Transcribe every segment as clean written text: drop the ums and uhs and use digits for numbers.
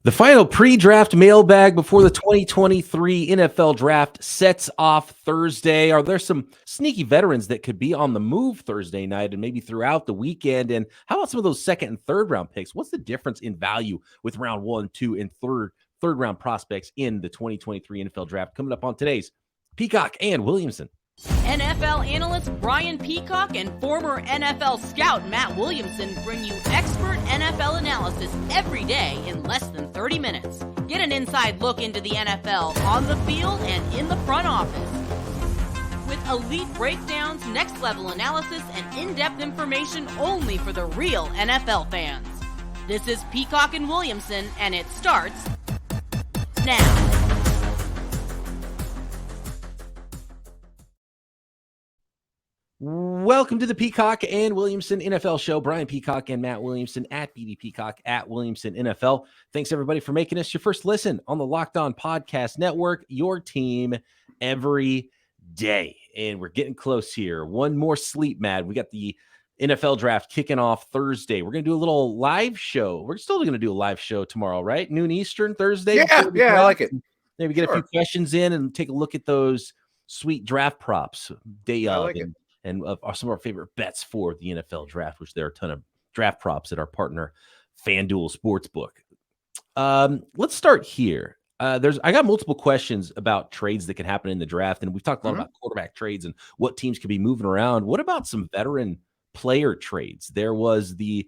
The final pre-draft mailbag before the 2023 NFL draft sets off Thursday. Are there some sneaky veterans that could be on the move Thursday night and maybe throughout the weekend? And how about some of those second and third round picks? What's the difference in value with round 1, 2, and third round prospects in the 2023 NFL draft? Coming up on today's Peacock and Williamson. NFL analyst Brian Peacock and former NFL scout Matt Williamson bring you expert NFL analysis every day in less than 30 minutes. Get an inside look into the NFL on the field and in the front office. With elite breakdowns, next-level analysis, and in-depth information only for the real NFL fans. This is Peacock and Williamson, and it starts now. Welcome to the Peacock and Williamson NFL Show. Brian Peacock and Matt Williamson at BD Peacock at Williamson NFL. Thanks, everybody, for making us your first listen on the Locked On Podcast Network, your team every day. And we're getting close here. One more sleep, Matt. We got the NFL draft kicking off Thursday. We're going to do a little live show. We're still going to do a live show tomorrow, right? Noon Eastern, Thursday. Yeah, I like it. Maybe get a few questions in and take a look at those sweet draft props day of. And some of our favorite bets for the NFL draft, which there are a ton of draft props at our partner, FanDuel Sportsbook. Let's start here. I got multiple questions about trades that can happen in the draft, and we've talked a lot about quarterback trades and what teams could be moving around. What about some veteran player trades? There was the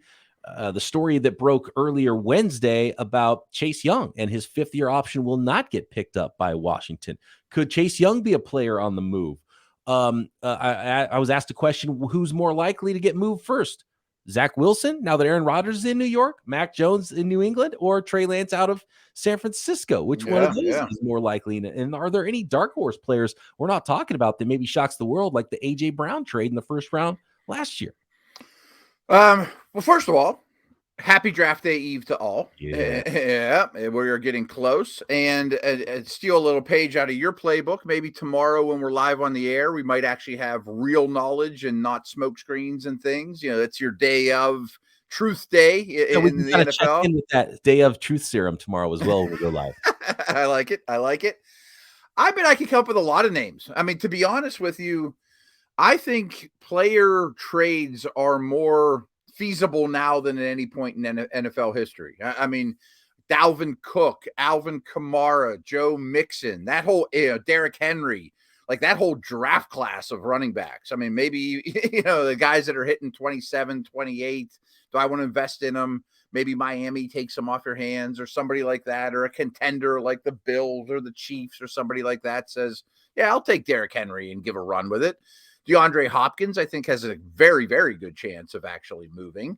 story that broke earlier Wednesday about Chase Young, and his fifth-year option will not get picked up by Washington. Could Chase Young be a player on the move? I was asked a question, who's more likely to get moved first? Zach Wilson, now that Aaron Rodgers is in New York, Mac Jones in New England, or Trey Lance out of San Francisco? Which one of those is more likely? And are there any dark horse players we're not talking about that maybe shocks the world, like the A.J. Brown trade in the first round last year? Well, first of all, happy draft day eve to all. Yeah, we're getting close. And steal a little page out of your playbook. Maybe tomorrow when we're live on the air, we might actually have real knowledge and not smoke screens and things. You know, it's your day of truth day in the NFL. Check in with that day of truth serum tomorrow as well when we go live. I like it. I bet I could come up with a lot of names. I mean, to be honest with you, I think player trades are more feasible now than at any point in NFL history. I mean, Dalvin Cook, Alvin Kamara, Joe Mixon, that whole Derrick Henry, like that whole draft class of running backs. I mean, maybe, the guys that are hitting 27, 28, do I want to invest in them? Maybe Miami takes them off your hands or somebody like that, or a contender like the Bills or the Chiefs or somebody like that says, yeah, I'll take Derrick Henry and give a run with it. DeAndre Hopkins, I think, has a very, very good chance of actually moving.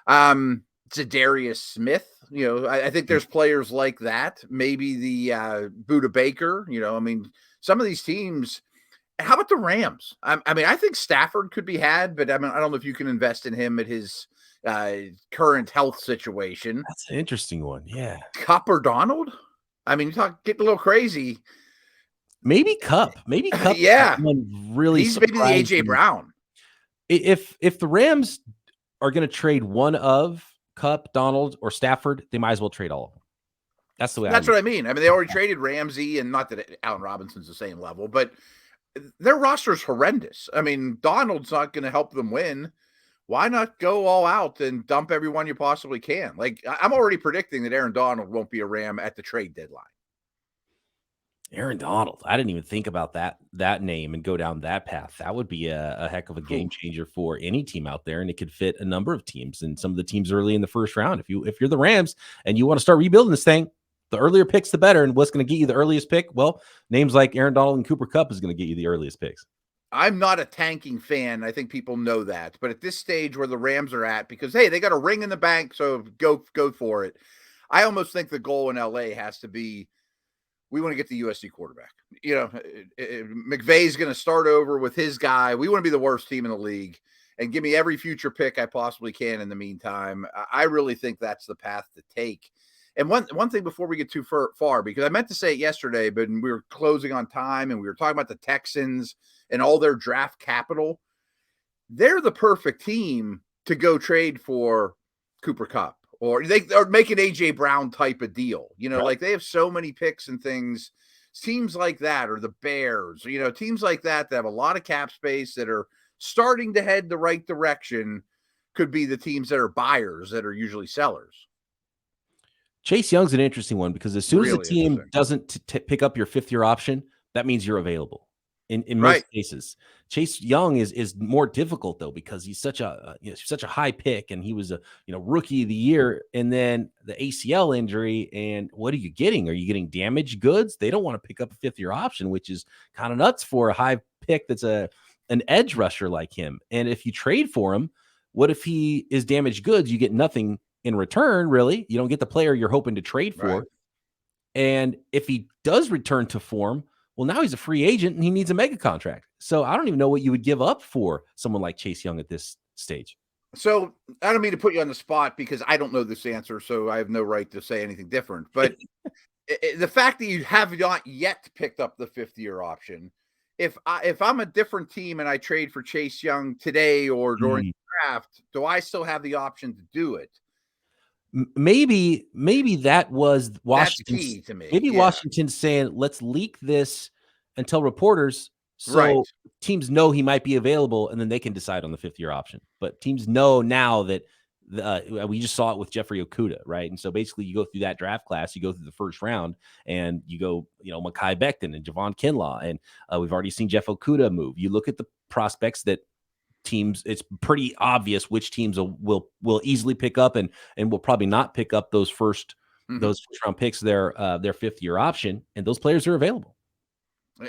Zadarius Smith, I think there's players like that. Maybe the Buda Baker, I mean, some of these teams. How about the Rams? I mean, I think Stafford could be had, but I mean, I don't know if you can invest in him at his current health situation. That's an interesting one. Yeah. Kupp or Donald? I mean, getting a little crazy. Maybe Kupp. Yeah. Really, he's maybe the A.J. Brown. If the Rams are going to trade one of Kupp, Donald, or Stafford, they might as well trade all of them. That's the way. That's what I mean. I mean, they already traded Ramsey, and not that Allen Robinson's the same level, but their roster is horrendous. I mean, Donald's not going to help them win. Why not go all out and dump everyone you possibly can? Like, I'm already predicting that Aaron Donald won't be a Ram at the trade deadline. Aaron Donald. I didn't even think about that name and go down that path. That would be a heck of a game changer for any team out there, and it could fit a number of teams and some of the teams early in the first round. If you're the Rams and you want to start rebuilding this thing, the earlier picks, the better. And what's going to get you the earliest pick? Well, names like Aaron Donald and Cooper Kupp is going to get you the earliest picks. I'm not a tanking fan. I think people know that. But at this stage where the Rams are at, because, hey, they got a ring in the bank, so go for it. I almost think the goal in L.A. has to be, we want to get the USC quarterback. McVay's going to start over with his guy. We want to be the worst team in the league and give me every future pick I possibly can in the meantime. I really think that's the path to take. And one thing before we get too far, because I meant to say it yesterday, but we were closing on time and we were talking about the Texans and all their draft capital. They're the perfect team to go trade for Cooper Kupp or make an AJ Brown type of deal. Like they have so many picks and things. Teams like that, or the Bears, teams like that have a lot of cap space that are starting to head the right direction, could be the teams that are buyers that are usually sellers. Chase Young's an interesting one because as soon as the team doesn't pick up your 5th-year option, that means you're available in most cases. Chase Young is more difficult though, because he's such a high pick, and he was a rookie of the year, and then the ACL injury. And what are you getting? Are you getting damaged goods? They don't want to pick up a 5th-year option, which is kind of nuts for a high pick that's an edge rusher like him. And if you trade for him, what if he is damaged goods? You get nothing in return, really. You don't get the player you're hoping to trade for. Right. And if he does return to form, well, now he's a free agent and he needs a mega contract. So I don't even know what you would give up for someone like Chase Young at this stage. So I don't mean to put you on the spot because I don't know this answer, so I have no right to say anything different. But the fact that you have not yet picked up the 5th-year option, if I'm a different team and I trade for Chase Young today or during the draft, do I still have the option to do it? Maybe that was Washington. That's key to me. Maybe Washington's saying, let's leak this and tell reporters so teams know he might be available, and then they can decide on the 5th-year option. But teams know now that we just saw it with Jeffrey Okudah, right? And so basically you go through that draft class, you go through the first round, and you go, Mekhi Becton and Javon Kinlaw, and we've already seen Jeff Okudah move. You look at the prospects that teams, it's pretty obvious which teams will easily pick up and will probably not pick up those first round picks, their 5th-year option, and those players are available.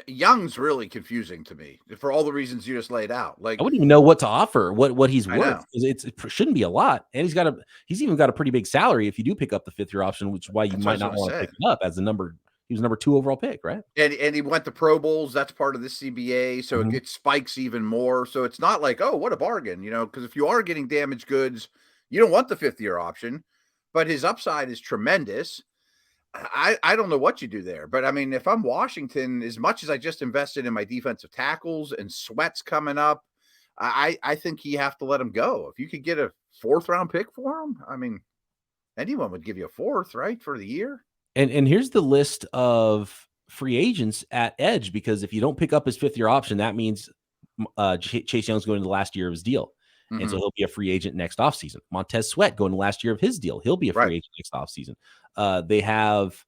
Young's really confusing to me for all the reasons you just laid out. Like, I wouldn't even know what to offer, what he's worth. It shouldn't be a lot, and he's even got a pretty big salary if you do pick up the 5th-year option, which is why you might not want to pick him up as he was number 2 overall pick, right? And he went to Pro Bowls. That's part of the CBA, so it spikes even more. So it's not like, oh, what a bargain, because if you are getting damaged goods, you don't want the 5th-year option, but his upside is tremendous. I don't know what you do there, but I mean, if I'm Washington, as much as I just invested in my defensive tackles and Sweat's coming up, I think you have to let him go. If you could get a 4th-round pick for him, I mean, anyone would give you a 4th, right, for the year. And here's the list of free agents at edge, because if you don't pick up his 5th-year option, that means Chase Young's going to the last year of his deal. And so he'll be a free agent next offseason. Montez Sweat going to the last year of his deal. He'll be a free agent next offseason. They have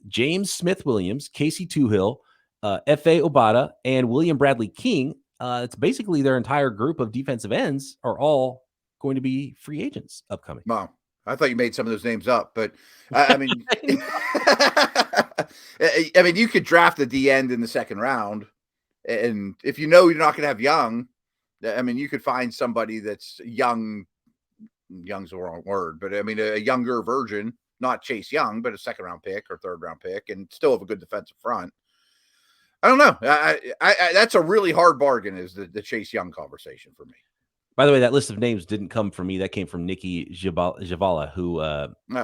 James Smith-Williams, Casey Toohill, F.A. Obata, and William Bradley King. It's basically their entire group of defensive ends are all going to be free agents upcoming. Wow. I thought you made some of those names up, but I mean, I mean, you could draft a D end in the 2nd round, and if you're not going to have Young, I mean, you could find somebody that's young. Young's the wrong word, but I mean, a younger version, not Chase Young, but a 2nd-round pick or 3rd-round pick, and still have a good defensive front. I don't know. I that's a really hard bargain, is the Chase Young conversation for me. By the way, that list of names didn't come from me. That came from Nikki Javala, who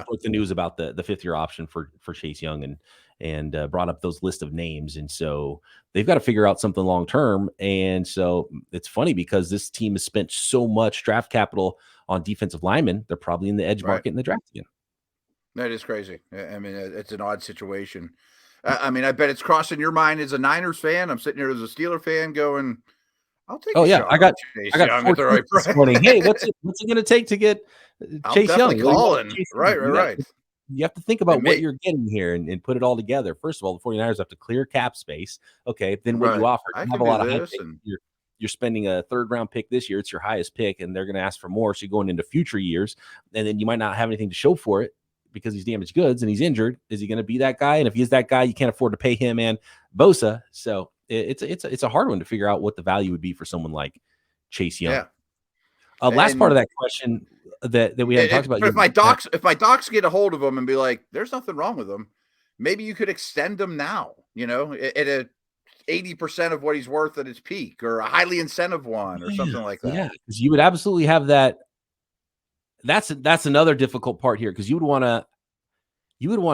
put the news about the 5th-year option for Chase Young and brought up those list of names. And so they've got to figure out something long-term. And so it's funny because this team has spent so much draft capital on defensive linemen. They're probably in the edge market in the draft again. That is crazy. I mean, it's an odd situation. I mean, I bet it's crossing your mind as a Niners fan. I'm sitting here as a Steeler fan going, I'll take. Oh yeah, I got 4 this morning. Hey, what's it going to take to get Chase Young? Calling. Right. You have to think about what you're getting here and put it all together. First of all, the 49ers have to clear cap space. Okay, then what you offer, you have a lot of high picks. You're spending a 3rd-round pick this year. It's your highest pick, and they're going to ask for more. So you're going into future years, and then you might not have anything to show for it because he's damaged goods and he's injured. Is he going to be that guy? And if he is that guy, you can't afford to pay him and Bosa. So it's a hard one to figure out what the value would be for someone like Chase Young. Yeah. Last part of that question that we haven't talked about. If my docs get a hold of him and be like, there's nothing wrong with him, maybe you could extend him now, at a 80% of what he's worth at his peak, or a highly incentive one, or something like that. Yeah, because you would absolutely have that. That's another difficult part here, because you would want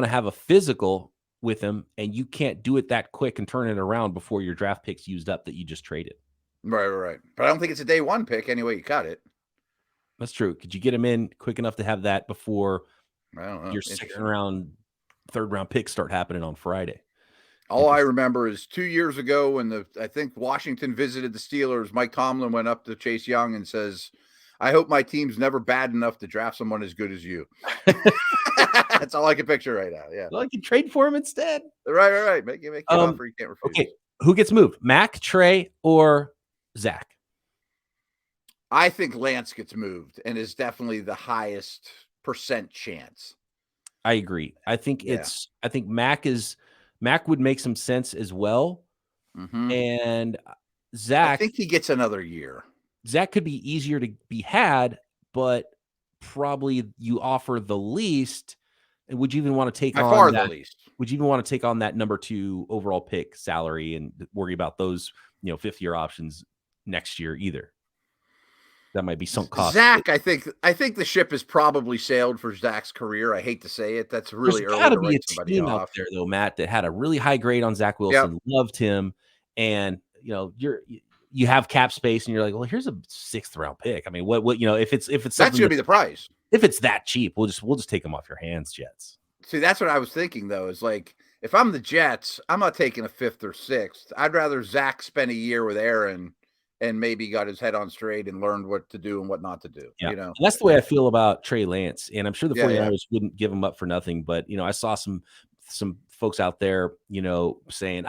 to have a physical with him, and you can't do it that quick and turn it around before your draft pick's used up that you just traded. Right. But I don't think it's a day 1 pick anyway you cut it. That's true. Could you get him in quick enough to have that before your third round picks start happening on Friday? All I remember is 2 years ago when I think Washington visited the Steelers, Mike Tomlin went up to Chase Young and says, I hope my team's never bad enough to draft someone as good as you. That's all I can picture right now. Yeah. Well, I can trade for him instead. Right. Make an offer you can't refuse. Okay. Who gets moved? Mac, Trey, or Zach? I think Lance gets moved and is definitely the highest percent chance. I agree. I think I think Mac would make some sense as well. Mm-hmm. And Zach, I think he gets another year. Zach could be easier to be had, but probably you offer the least. And would you even want to take on that? The least. Would you even want to take on that number 2 overall pick salary and worry about those, 5th year options next year either? That might be sunk cost. Zach, I think the ship has probably sailed for Zach's career. I hate to say it. That's really There's early gotta to be write a somebody team off. out there though, Matt, that had a really high grade on Zach Wilson, loved him, and you have cap space, and you're like, well, here's a 6th round pick. I mean, what if it's that's gonna be the price. If it's that cheap, we'll just take them off your hands, Jets. See, that's what I was thinking though. Is like if I'm the Jets, I'm not taking a 5th or 6th. I'd rather Zach spend a year with Aaron and maybe got his head on straight and learned what to do and what not to do. Yeah. And that's the way I feel about Trey Lance. And I'm sure the 49ers wouldn't give him up for nothing. But, I saw some folks out there, saying,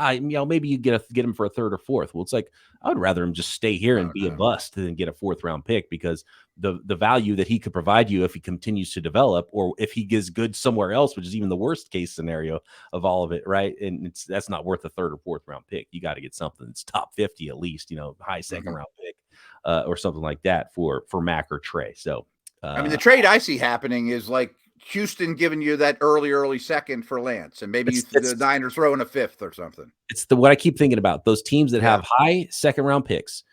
maybe you get him for a 3rd or 4th. Well, it's like, I would rather him just stay here and be a bust than get a 4th round pick, because the value that he could provide you if he continues to develop, or if he gets good somewhere else, which is even the worst case scenario of all of it. Right. And that's not worth a 3rd or 4th round pick. You got to get something that's top 50 at least, high 2nd round pick or something like that for Mac or Trey. So, the trade I see happening is like Houston giving you that early 2nd for Lance, and maybe the Niners throwing a 5th or something. It's what I keep thinking about. Those teams that have high 2nd round picks.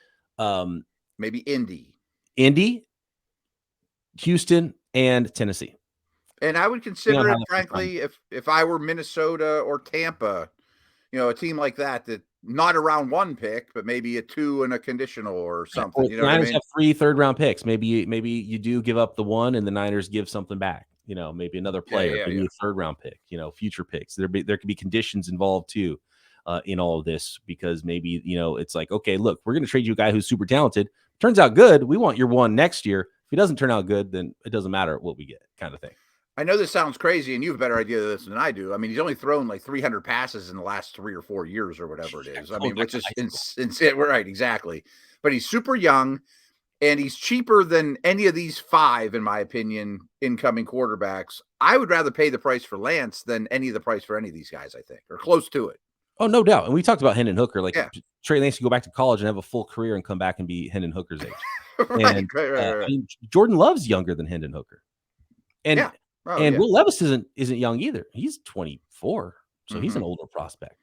Maybe Indy, Houston, and Tennessee. And I would consider it, frankly, if I were Minnesota or Tampa, a team like that not around 1 pick, but maybe a 2 and a conditional or something. The Niners have 3 3rd round picks. Maybe you do give up the 1 and the Niners give something back. Maybe another player, maybe a 3rd round pick, future picks. There could be conditions involved too in all of this, because maybe, it's like, okay, look, we're going to trade you a guy who's super talented. Turns out good. We want your 1 next year. If he doesn't turn out good, then it doesn't matter what we get, kind of thing. I know this sounds crazy, and you have a better idea of this than I do. I mean, he's only thrown like 300 passes in the last 3 or 4 years or whatever it is. I mean, which is insane. Right, exactly. But he's super young, and he's cheaper than any of these 5, in my opinion, incoming quarterbacks. I would rather pay the price for Lance than any of the price for any of these guys, I think, or close to it. Oh, no doubt. And we talked about Hendon Hooker. Like, Trey Lance can go back to college and have a full career and come back and be Hendon Hooker's age. Right. I mean, Jordan Love's younger than Hendon Hooker. And Will Levis isn't young either. He's 24, so he's an older prospect.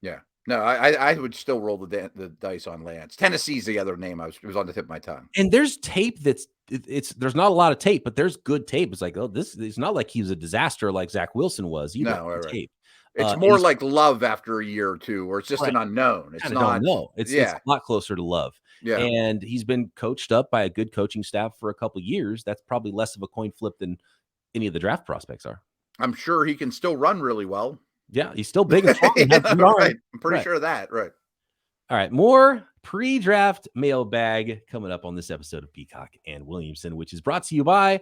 Yeah. No, I would still roll the dice on Lance. Tennessee's the other name. It was on the tip of my tongue. And there's tape there's not a lot of tape, but there's good tape. It's like, it's not like he was a disaster like Zach Wilson was. Tape. It's more like Love after a year or 2, where it's just an unknown. It's not. No, it's a lot closer to Love. Yeah. And he's been coached up by a good coaching staff for a couple of years. That's probably less of a coin flip than any of the draft prospects are. I'm sure he can still run really well. Yeah, he's still big and strong. Right. I'm pretty sure of that. Right. All right. More pre-draft mailbag coming up on this episode of Peacock and Williamson, which is brought to you by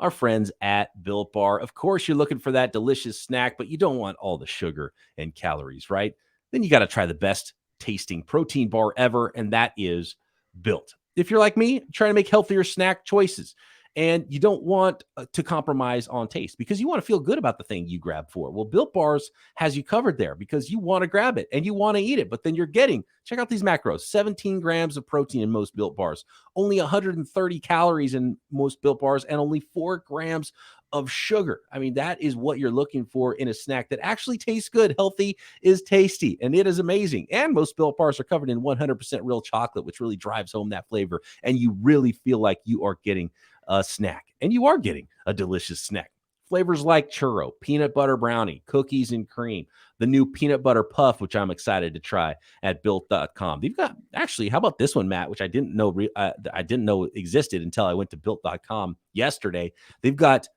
our friends at Built Bar. Of course, you're looking for that delicious snack, but you don't want all the sugar and calories, right? Then you got to try the best tasting protein bar ever, and that is Built. If you're like me, trying to make healthier snack choices, and you don't want to compromise on taste because you want to feel good about the thing you grab for. Well, Built Bars has you covered there because you want to grab it and you want to eat it, but then you're getting, check out these macros, 17 grams of protein in most Built Bars, only 130 calories in most Built Bars, and only 4 grams of sugar. I mean, that is what you're looking for in a snack that actually tastes good. Healthy is tasty, and it is amazing. And most Built Bars are covered in 100% real chocolate, which really drives home that flavor, and you really feel like you are getting a snack, and you are getting a delicious snack. Flavors like churro, peanut butter brownie, cookies and cream, the new peanut butter puff, which I'm excited to try at built.com. They've got actually, how about this one, Matt, which I didn't know existed until I went to built.com yesterday. They've got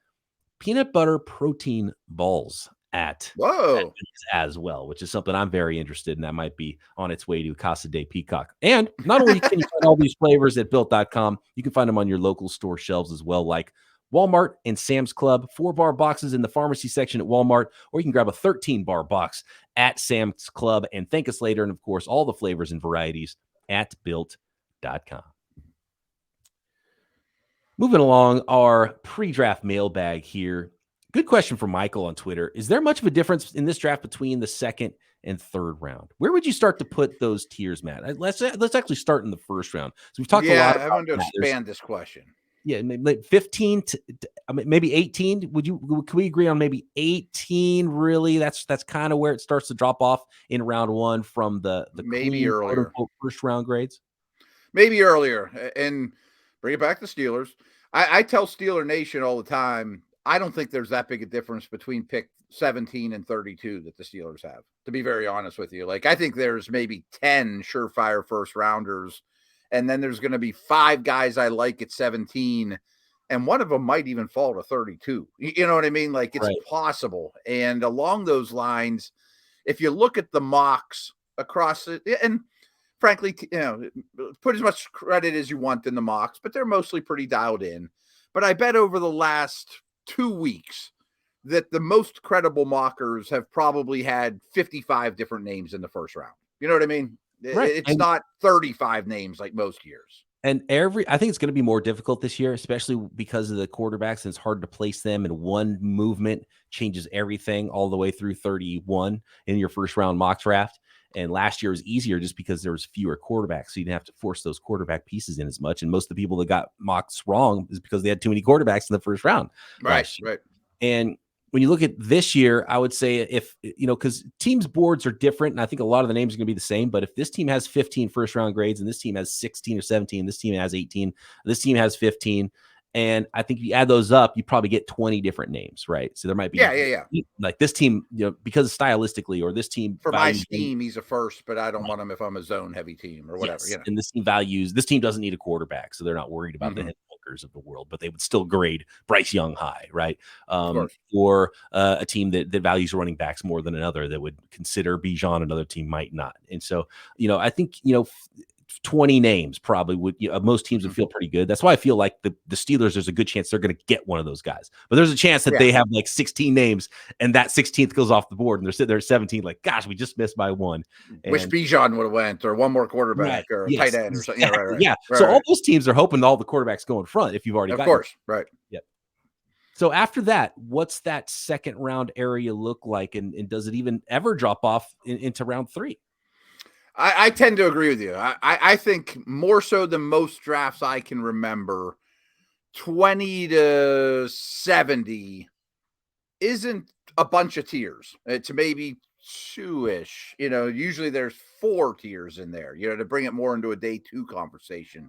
peanut butter protein balls at as well, which is something I'm very interested in. That might be on its way to Casa de Peacock. And not only can you find all these flavors at built.com, you can find them on your local store shelves as well, like Walmart and Sam's Club, 4-bar boxes in the pharmacy section at Walmart, or you can grab a 13-bar box at Sam's Club and thank us later. And of course, all the flavors and varieties at built.com. Moving along our pre-draft mailbag here. Good question from Michael on Twitter. Is there much of a difference in this draft between the second and third round? Where would you start to put those tiers, Matt? Let's actually start in the first round. So we've talked a lot about I want to expand this question. Yeah, maybe 15 to maybe 18. Can we agree on maybe 18? Really, that's kind of where it starts to drop off in round one from the maybe clean, earlier first round grades. Maybe earlier, and bring it back to Steelers. I tell Steeler Nation all the time, I don't think there's that big a difference between pick 17 and 32 that the Steelers have, to be very honest with you. Like, I think there's maybe 10 surefire first rounders, and then there's going to be 5 guys I like at 17, and one of them might even fall to 32. You know what I mean? Like, it's possible. And along those lines, if you look at the mocks across it, and frankly, put as much credit as you want in the mocks, but they're mostly pretty dialed in. But I bet over the last 2 weeks that the most credible mockers have probably had 55 different names in the first round. You know what I mean? Right. It's not 35 names like most years. And I think it's going to be more difficult this year, especially because of the quarterbacks, and it's hard to place them, and one movement changes everything all the way through 31 in your first round mock draft. And last year was easier just because there was fewer quarterbacks, so you didn't have to force those quarterback pieces in as much. And most of the people that got mocks wrong is because they had too many quarterbacks in the first round. Right. And when you look at this year, I would say because teams' boards are different, and I think a lot of the names are going to be the same. But if this team has 15 first round grades, and this team has 16 or 17, this team has 18, this team has 15. And I think if you add those up, you probably get 20 different names, right? So there might be, like this team, because stylistically, or this team for my scheme, he's a first, but I don't want him if I'm a zone heavy team or whatever. Yes. And this team doesn't need a quarterback, so they're not worried about the head bookers of the world, but they would still grade Bryce Young high, right? Or a team that values running backs more than another, that would consider Bijan, another team might not. And so, I think 20 names probably would, most teams would feel pretty good. That's why I feel like the Steelers, there's a good chance they're going to get one of those guys, but there's a chance that they have like 16 names and that 16th goes off the board and they're sitting there at 17, like, gosh, we just missed by one. Wish Bijan would have went, or one more quarterback, or a tight end or something. Exactly. So all those teams are hoping all the quarterbacks go in front if you've already got. Of course. Right. Yep. So after that, what's that second round area look like? And does it even ever drop off into round 3? I tend to agree with you. I think more so than most drafts I can remember, 20 to 70 isn't a bunch of tiers. It's maybe 2-ish. Usually there's 4 tiers in there, to bring it more into a day 2 conversation.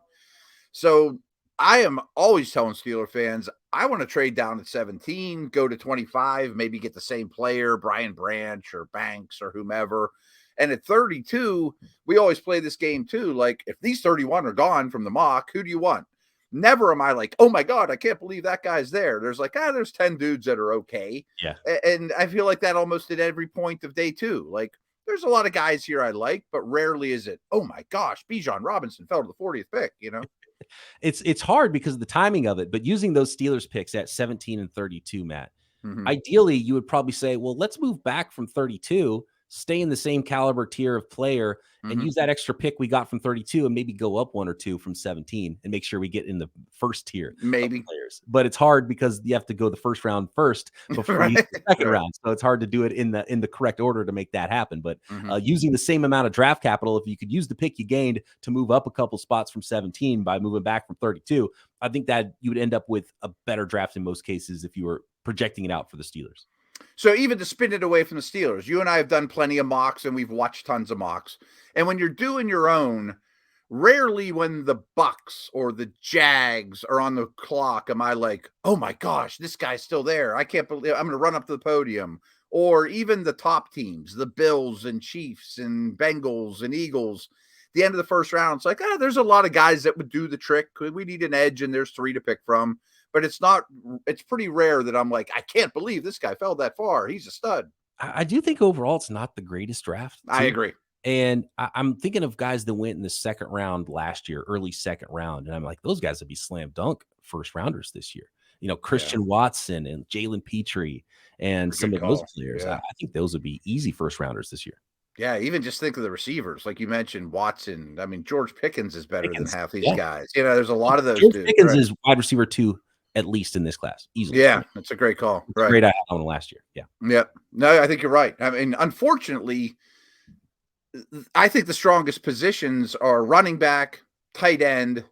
So I am always telling Steeler fans, I want to trade down at 17, go to 25, maybe get the same player, Brian Branch or Banks or whomever. And at 32, we always play this game too. Like, if these 31 are gone from the mock, who do you want? Never am I like, oh my God, I can't believe that guy's there. There's like, there's 10 dudes that are okay. Yeah. And I feel like that almost at every point of day 2. Like, there's a lot of guys here I like, but rarely is it, oh my gosh, Bijan Robinson fell to the 40th pick, It's hard because of the timing of it, but using those Steelers picks at 17 and 32, Matt, ideally you would probably say, well, let's move back from 32, stay in the same caliber tier of player, and use that extra pick we got from 32 and maybe go up 1 or 2 from 17 and make sure we get in the first tier maybe of players. But it's hard because you have to go the first round first before you get the second round. So it's hard to do it in the correct order to make that happen. But using the same amount of draft capital, if you could use the pick you gained to move up a couple spots from 17 by moving back from 32, I think that you would end up with a better draft in most cases if you were projecting it out for the Steelers. So even to spin it away from the Steelers, you and I have done plenty of mocks and we've watched tons of mocks. And when you're doing your own, rarely when the Bucks or the Jags are on the clock am I like, oh my gosh, this guy's still there. I can't believe I'm going to run up to the podium. Or even the top teams, the Bills and Chiefs and Bengals and Eagles. The end of the first round, it's like, there's a lot of guys that would do the trick. We need an edge, and there's 3 to pick from. But it's pretty rare that I'm like, I can't believe this guy fell that far. He's a stud. I do think overall it's not the greatest draft. I agree. And I'm thinking of guys that went in the second round last year, early second round. And I'm like, those guys would be slam dunk first rounders this year. Christian Watson and Jalen Petrie and some of those players. I think those would be easy first rounders this year. Yeah, even just think of the receivers. Like you mentioned, Watson. I mean, George Pickens is better than half these guys. There's a lot of those George dudes. Pickens is wide receiver 2, at least in this class, easily. Yeah, that's a great call. Right. Great I had on last year. Yeah. Yeah. No, I think you're right. I mean, unfortunately, I think the strongest positions are running back, tight end,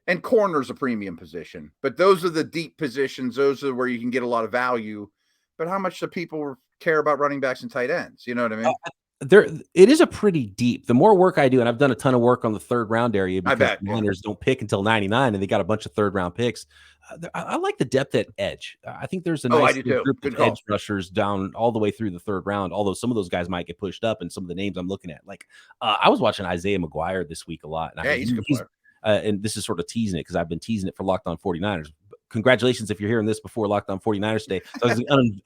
and corner's a premium position. But those are the deep positions. Those are where you can get a lot of value. But how much do people care about running backs and tight ends? You know what I mean? It is a pretty deep. The more work I do, and I've done a ton of work on the third round area because the Niners don't pick until 99, and they got a bunch of third round picks. I like the depth at edge. I think there's a nice group of edge rushers down all the way through the third round, although some of those guys might get pushed up, and some of the names I'm looking at. Like I was watching Isaiah McGuire this week a lot. And he's a good player. And this is sort of teasing it because I've been teasing it for Locked On 49ers. Congratulations if you're hearing this before Locked On 49ers today. So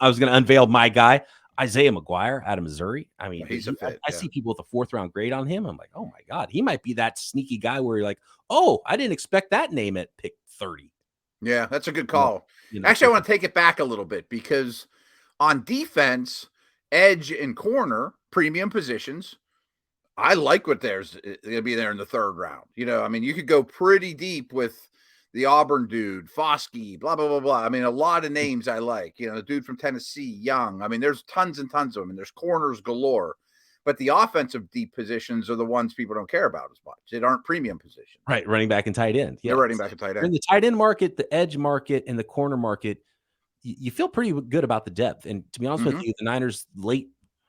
I was going to unveil my guy, Isaiah McGuire out of Missouri. I mean, he's a fit. I see people with a 4th round grade on him. I'm like, oh my God, he might be that sneaky guy where you're like, oh, I didn't expect that name at pick 30. Yeah, that's a good call. Actually, I want to take it back a little bit because on defense, edge and corner, premium positions, I like what they'll be there in the 3rd round. I mean, you could go pretty deep with the Auburn dude, Foskey, blah, blah, blah, blah. I mean, a lot of names I like. The dude from Tennessee, Young. I mean, there's tons and tons of them, and there's corners galore. But the offensive deep positions are the ones people don't care about as much. They aren't premium positions. Right, running back and tight end. Yeah, running back and tight end. In the tight end market, the edge market, and the corner market, you feel pretty good about the depth. And to be honest with you, the Niners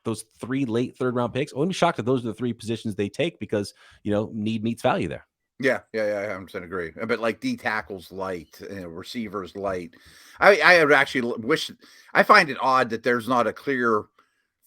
those 3 late 3rd round picks, I wouldn't be shocked if those are the 3 positions they take because, need meets value there. Yeah, I 100% agree. But like D tackles light, receivers light. I would actually wish. I find it odd that there's not a clear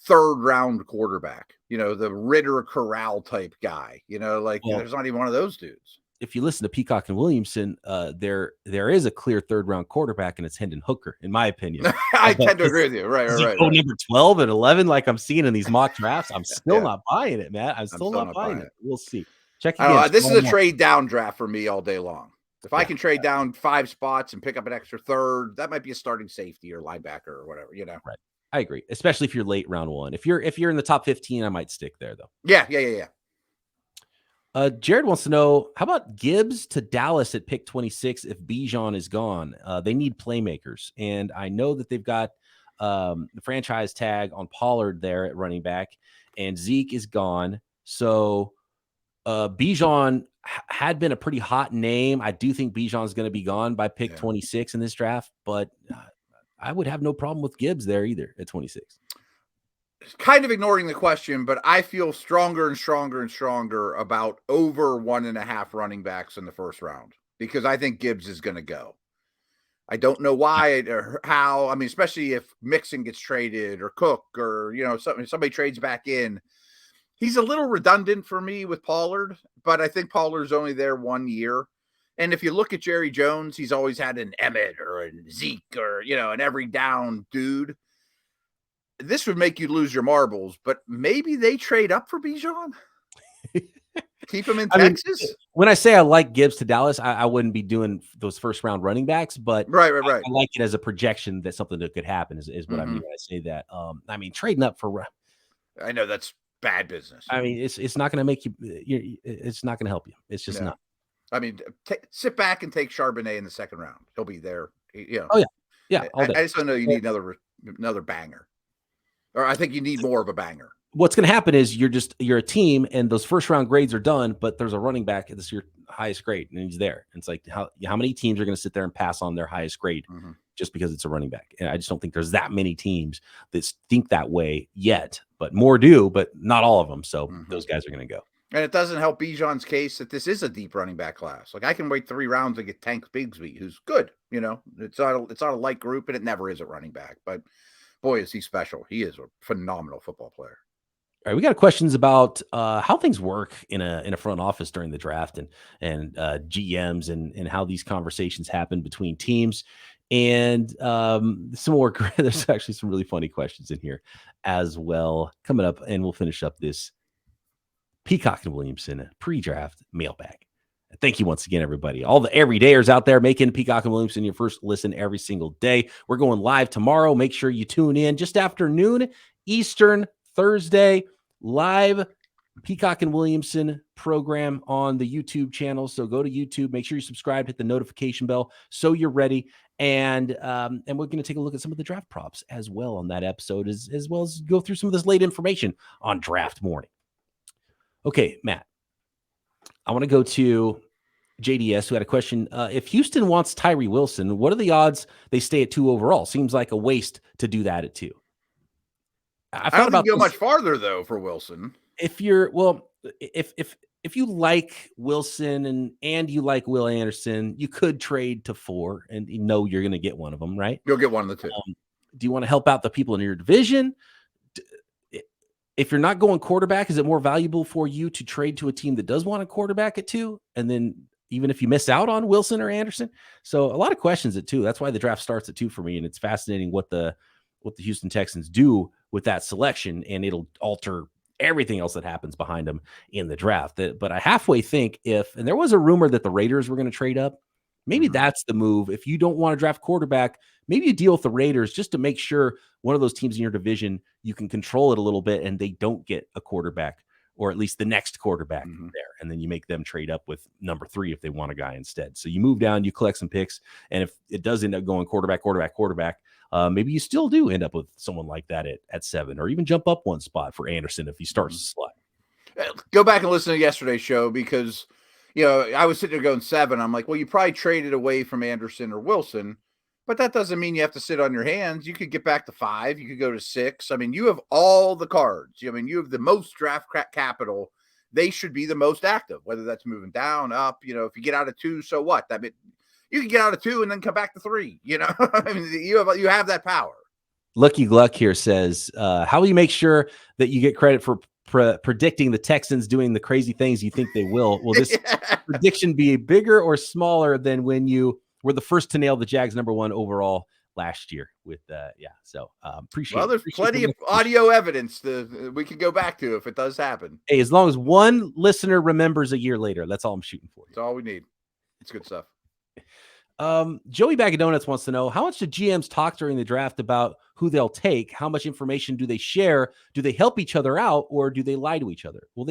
3rd round quarterback. The Ritter Corral type guy. There's not even one of those dudes. If you listen to Peacock and Williamson, there is a clear 3rd round quarterback, and it's Hendon Hooker, in my opinion. I tend to agree with you. Right. Number 12 and 11, like I'm seeing in these mock drafts. I'm still not buying it, man. I'm still not buying it. We'll see. Check again. This is a trade down draft for me all day long. If I can trade down 5 spots and pick up an extra 3rd, that might be a starting safety or linebacker or whatever. Right. I agree, especially if you're late round 1. If you're in the top 15, I might stick there though. Yeah. Jared wants to know, how about Gibbs to Dallas at pick 26 if Bijan is gone? They need playmakers, and I know that they've got the franchise tag on Pollard there at running back, and Zeke is gone. So Bijan had been a pretty hot name. I do think Bijan is going to be gone by pick 26 in this draft, but I would have no problem with Gibbs there either at 26. Kind of ignoring the question, but I feel stronger and stronger and stronger about over 1.5 running backs in the 1st round because I think Gibbs is going to go. I don't know why or how. I mean, especially if Mixon gets traded or Cook or, somebody trades back in. He's a little redundant for me with Pollard, but I think Pollard's only there 1 year. And if you look at Jerry Jones, he's always had an Emmett or a Zeke or, an every down dude. This would make you lose your marbles, but maybe they trade up for Bijan. Keep him in Texas. When I say I like Gibbs to Dallas, I wouldn't be doing those 1st round running backs, but right. I like it as a projection that something that could happen is what I mean when I say that. Trading up for. I know that's bad business. I mean, it's not going to make you. It's not going to help you. It's just not. I mean, sit back and take Charbonnet in the 2nd round. He'll be there. Oh yeah. I just don't know. You need another banger, or I think you need more of a banger. What's going to happen is you're a team, and those 1st round grades are done, but there's a running back that's your highest grade, and he's there. And it's like how many teams are going to sit there and pass on their highest grade just because it's a running back? And I just don't think there's that many teams that think that way yet, but more do, but not all of them. So those guys are going to go. And it doesn't help Bijan's case that this is a deep running back class. Like, I can wait 3 rounds and get Tank Bigsby, who's good. It's not a light group, and it never is a running back. But boy, is he special. He is a phenomenal football player. All right, we got questions about how things work in a front office during the draft and GMs and how these conversations happen between teams. And some more. There's actually some really funny questions in here as well coming up, and we'll finish up this Peacock and Williamson pre-draft mailbag. Thank you once again, everybody. All the everydayers out there making Peacock and Williamson your first listen every single day. We're going live tomorrow. Make sure you tune in just after noon Eastern, Thursday, live Peacock and Williamson program on the YouTube channel. So go to YouTube, make sure you subscribe, hit the notification bell so you're ready. And we're going to take a look at some of the draft props as well on that episode, as well as go through some of this late information on draft morning. Okay, Matt, I want to go to JDS, who had a question. If Houston wants Tyree Wilson, what are the odds they stay at 2 overall? Seems like a waste to do that at 2. I don't think you go much farther though for Wilson. If you like Wilson and you like Will Anderson, you could trade to 4, and you know you're going to get one of them, right? You'll get one of the 2. Do you want to help out the people in your division? If you're not going quarterback, is it more valuable for you to trade to a team that does want a quarterback at 2? And then even if you miss out on Wilson or Anderson? So a lot of questions at 2. That's why the draft starts at 2 for me. And it's fascinating what the Houston Texans do with that selection, and it'll alter everything else that happens behind them in the draft. But I halfway think and there was a rumor that the Raiders were going to trade up, maybe that's the move. If you don't want to draft quarterback, maybe you deal with the Raiders just to make sure one of those teams in your division, you can control it a little bit and they don't get a quarterback, or at least the next quarterback there. And then you make them trade up with number 3 if they want a guy instead. So you move down, you collect some picks. And if it does end up going quarterback, maybe you still do end up with someone like that at 7, or even jump up one spot for Anderson if he starts to slide. Go back and listen to yesterday's show, because I was sitting there going 7. I'm like, well, you probably traded away from Anderson or Wilson, but that doesn't mean you have to sit on your hands. You could get back to 5. You could go to 6. I mean, you have all the cards. I mean, you have the most draft capital. They should be the most active, whether that's moving down, up. If you get out of 2, so what? I mean, you can get out of 2 and then come back to 3. I mean, you have that power. Lucky Gluck here says, how will you make sure that you get credit for predicting the Texans doing the crazy things you think they will? Will this prediction be bigger or smaller than when you were the first to nail the Jags number 1 overall last year with so appreciate there's plenty of audio evidence we can go back to if it does happen. Hey, as long as one listener remembers a year later, that's all I'm shooting for. That's all we need. It's good stuff. Joey Bag of Donuts wants to know, how much do GMs talk during the draft about who they'll take? How much information do they share? Do they help each other out, or do they lie to each other? Well,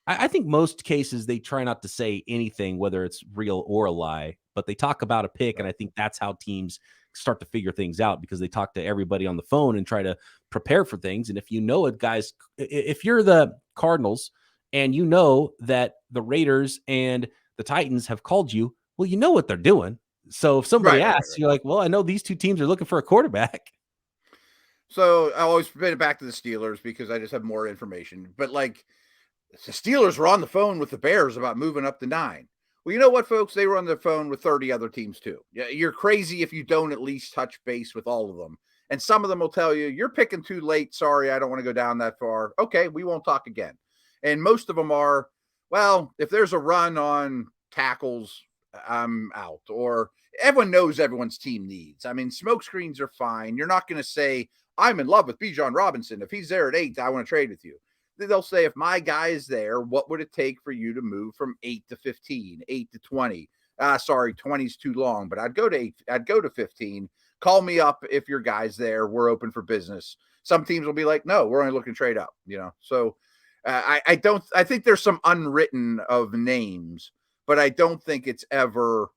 I think most cases they try not to say anything, whether it's real or a lie, but they talk about a pick. And I think that's how teams start to figure things out, because they talk to everybody on the phone and try to prepare for things. And if you know it, guys, if you're the Cardinals and you know that the Raiders and the Titans have called you, well, you know what they're doing. So if somebody asks, you're like, well, I know these 2 teams are looking for a quarterback. So I always bring it back to the Steelers because I just have more information. But like, the Steelers were on the phone with the Bears about moving up to 9. Well, you know what, folks? They were on the phone with 30 other teams too. Yeah, you're crazy if you don't at least touch base with all of them. And some of them will tell you, you're picking too late. Sorry, I don't want to go down that far. Okay, we won't talk again. And most of them are, well, if there's a run on tackles, I'm out. Or everyone knows everyone's team needs. I mean, smoke screens are fine. You're not going to say, I'm in love with Bijan Robinson. If he's there at 8, I want to trade with you. They'll say, if my guy is there, what would it take for you to move from 8 to 15, 8 to 20? Sorry, 20 is too long, but I'd go to 8. I'd go to 15. Call me up if your guy's there. We're open for business. Some teams will be like, no, we're only looking to trade up. So I think there's some unwritten of names, but I don't think it's ever,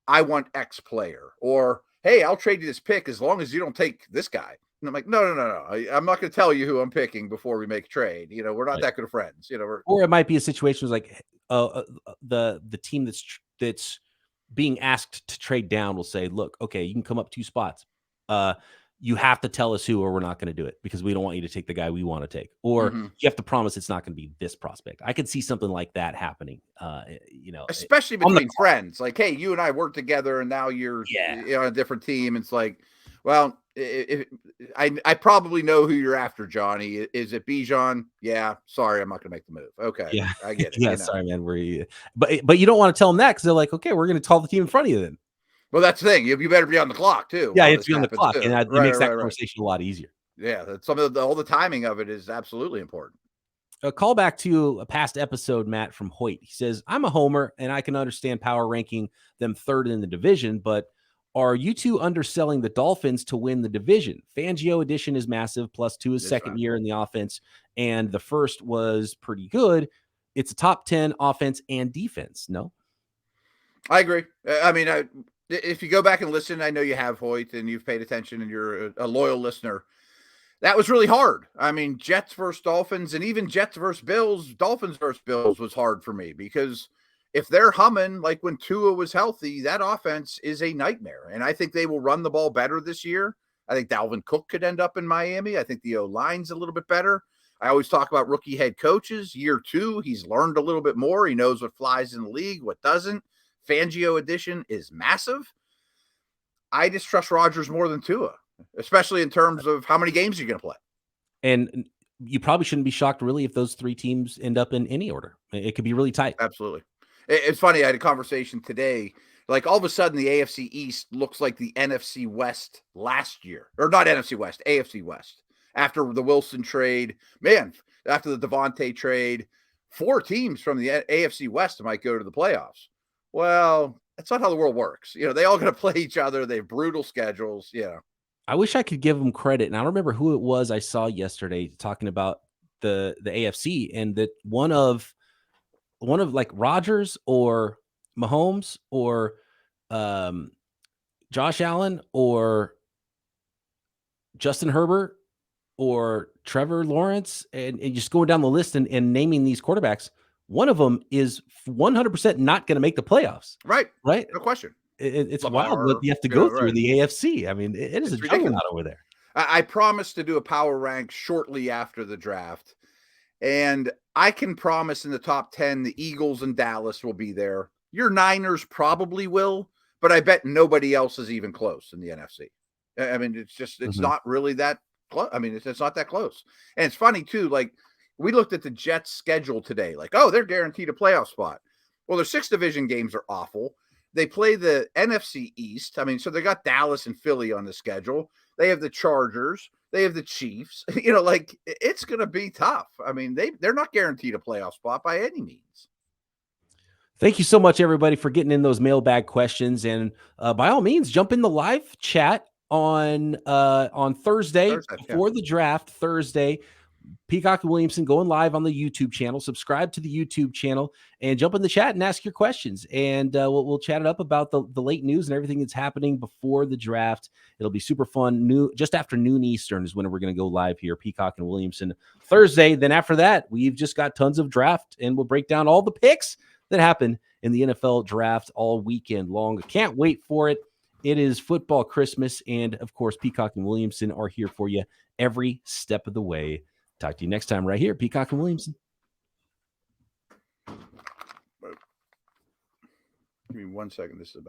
I want X player, or, hey, I'll trade you this pick as long as you don't take this guy. And I'm like, no. I'm not going to tell you who I'm picking before we make a trade. We're not that good of friends. Or it might be a situation like the team that's being asked to trade down will say, look, okay, you can come up 2 spots. you have to tell us who, or we're not going to do it because we don't want you to take the guy we want to take, or you have to promise it's not going to be this prospect. I could see something like that happening, especially between friends. Like, hey, you and I work together and now you're on a different team. It's like, well, I probably know who you're after, Johnny. Is it Bijan? Yeah. Sorry, I'm not going to make the move. Okay. Yeah. I get it. Yeah. Sorry, man. But you don't want to tell them that because they're like, okay, we're going to call the team in front of you then. Well, that's the thing. You better be on the clock too. Yeah, it's be on the clock, and it makes that conversation a lot easier. Yeah, that's all the timing of it is absolutely important. A callback to a past episode, Matt from Hoyt. He says, "I'm a homer, and I can understand power ranking them third in the division, but are you two underselling the Dolphins to win the division? Fangio addition is massive. +2 is second year in the offense, and the first was pretty good. It's a top 10 offense and defense. No, I agree. I mean, if you go back and listen, I know you have, Hoyt, and you've paid attention and you're a loyal listener. That was really hard. I mean, Jets versus Dolphins, and even Jets versus Bills, Dolphins versus Bills was hard for me because if they're humming like when Tua was healthy, that offense is a nightmare. And I think they will run the ball better this year. I think Dalvin Cook could end up in Miami. I think the O-line's a little bit better. I always talk about rookie head coaches. Year 2, he's learned a little bit more. He knows what flies in the league, what doesn't. Fangio addition is massive. I just trust Rodgers more than Tua, especially in terms of how many games you're going to play. And you probably shouldn't be shocked, really, if those 3 teams end up in any order. It could be really tight. Absolutely. It's funny. I had a conversation today. Like, all of a sudden, the AFC East looks like the NFC West last year. Or not NFC West, AFC West. After the Wilson trade. Man, after the Devontae trade, 4 teams from the AFC West might go to the playoffs. Well, that's not how the world works. They all got to play each other. They have brutal schedules. I wish I could give them credit. And I don't remember who it was I saw yesterday talking about the AFC, and that one of like Rodgers or Mahomes or Josh Allen or Justin Herbert or Trevor Lawrence, and just going down the list and naming these quarterbacks, one of them is 100% not going to make the playoffs. Right. No question. It's wild what you have to go through in the AFC. I mean, it's a juggernaut over there. I promised to do a power rank shortly after the draft, and I can promise in the top 10, the Eagles and Dallas will be there. Your Niners probably will, but I bet nobody else is even close in the NFC. I mean, it's not really that close. I mean, it's not that close. And it's funny too, like, we looked at the Jets schedule today, like, oh, they're guaranteed a playoff spot. Well, their 6 division games are awful. They play the NFC East. I mean, so they got Dallas and Philly on the schedule. They have the Chargers. They have the Chiefs. Like, it's going to be tough. I mean, they're not guaranteed a playoff spot by any means. Thank you so much, everybody, for getting in those mailbag questions. And by all means, jump in the live chat on Thursday before the draft. Thursday, Peacock and Williamson going live on the YouTube channel. Subscribe to the YouTube channel and jump in the chat and ask your questions. And we'll chat it up about the late news and everything that's happening before the draft. It'll be super fun. Just after noon Eastern is when we're going to go live here, Peacock and Williamson Thursday. Then after that, we've just got tons of draft, and we'll break down all the picks that happen in the NFL draft all weekend long. I can't wait for it. It is football Christmas. And of course, Peacock and Williamson are here for you every step of the way. Talk to you next time right here, Peacock and Williamson. Give me 1 second. This is about